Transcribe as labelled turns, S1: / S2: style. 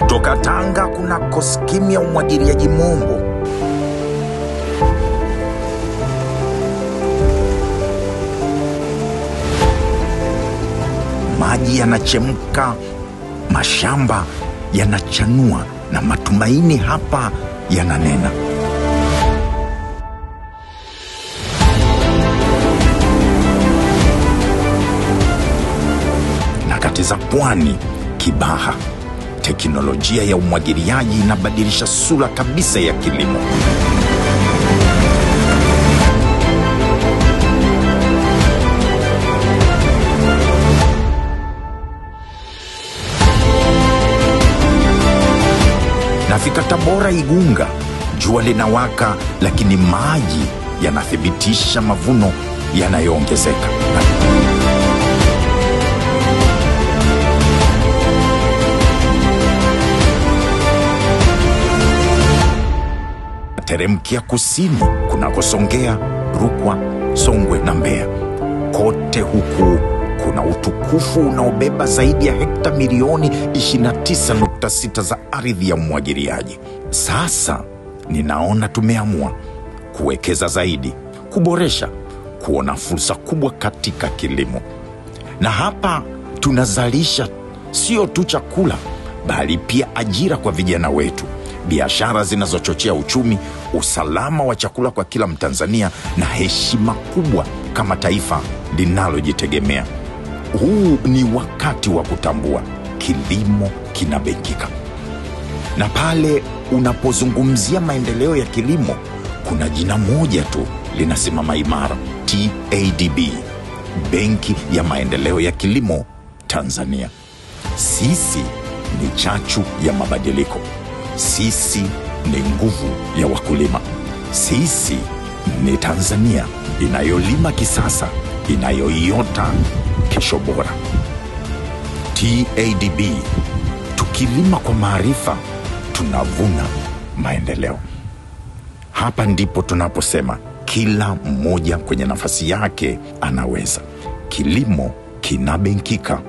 S1: Toka Tanga kunako skimu ya umwagiliaji Mombo. Maji yanachemka, mashamba yanachanua na matumaini hapa yananena. Nyakati za pwani, Kibaha, teknolojia ya umwagiliaji inabadilisha sura kabisa ya kilimo. Nafika Tabora, Igunga, jua linawaka, lakini maji yanathibitisha mavuno yanayoongezeka. Teremkia kusini kunako Songea, Rukwa, Songwe na Mbeya. Kote huku kuna utukufu unaobeba zaidi ya hekta milioni 29.6 za ardhi ya umwagiliaji. Sasa ninaona tumeamua kuwekeza zaidi, kuboresha, kuona fursa kubwa katika kilimo. Na hapa tunazalisha sio tu chakula, bali pia ajira kwa vijana wetu, biashara zinazochochea uchumi, usalama wa chakula kwa kila Mtanzania na heshima kubwa kama taifa linalojitegemea. Huu ni wakati wa kutambua kilimo kinabengika. Na pale unapozungumzia maendeleo ya kilimo, kuna jina moja tu linasimama imara: TADB, Benki ya Maendeleo ya Kilimo Tanzania. Sisi ni chachu ya mabadiliko. Sisi ni nguvu ya wakulima. Sisi ni Tanzania inayolima kisasa, inayoiota kesho bora. TADB, tukilima kwa maarifa, tunavuna maendeleo. Hapa ndipo tunaposema kila mmoja kwenye nafasi yake anaweza. Kilimo kinabengika.